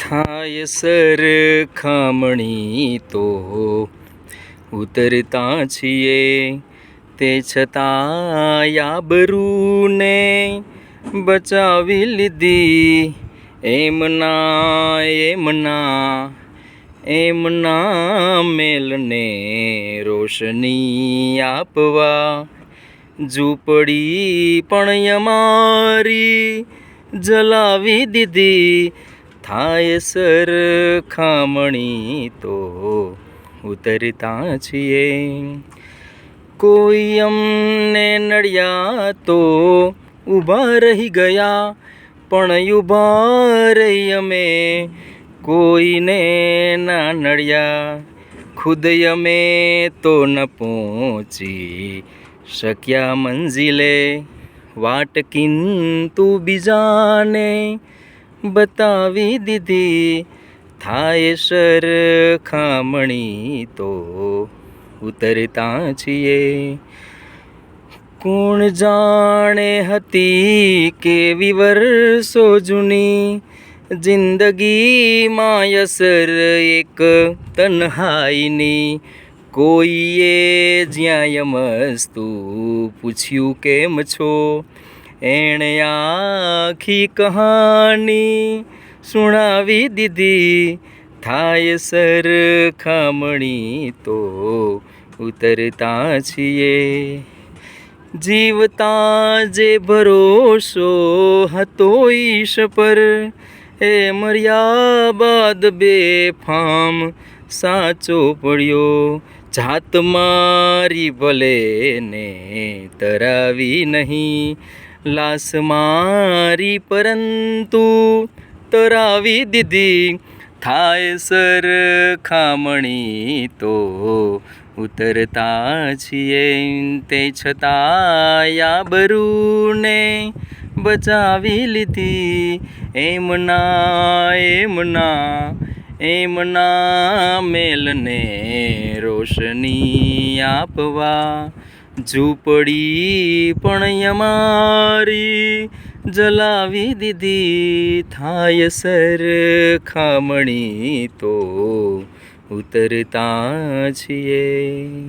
થાય સરખામણી તો ઉતરતા છીએ, તે છતાં આબરૂને બચાવી લીધી. એમના મેલને રોશની આપવા ઝૂંપડી પણ અમારી જલાવી દીધી. થાય સરખામણી તો ઉતરતા છીએ. કોઈ અમને નડ્યા તો ઊભા રહી ગયા, પણ ઊભા રહી અમે કોઈને ના નડ્યા. ખુદ અમે તો ન પહોંચી શક્યા મંઝિલે, વાટ કિંતુ બીજાને બતાવી દીધી. થાય સરખામણી તો ઉતરતા છીએ. કોણ જાણે હતી કેવી વર્ષો જૂની જિંદગીમાં અસર એક તન્હાઈની. કોઈએ જ્યાં યમસ્તુ પૂછ્યું કેમ છો, એણે આખી કહાની સુણાવી દીધી. થાય સરખામણી તો ઉતરતા છીએ. જીવતા જે ભરોસો હતો ઈશ પર, એ મર્યા બાદ બેફામ સાચો પડ્યો. જાત મારી ભલે ને તરાવી નહીં, લાશ મારી પરંતુ તરાવી દીધી. થાય સરખામણી તો ઉતરતા છીએ, તે છતાં આબરૂને બચાવી લીધી. એમના મેલને રોશની આપવા ઝૂંપડી પણ અમારી જલાવી દીધી. થાય સરખામણી તો ઉતરતા છીએ.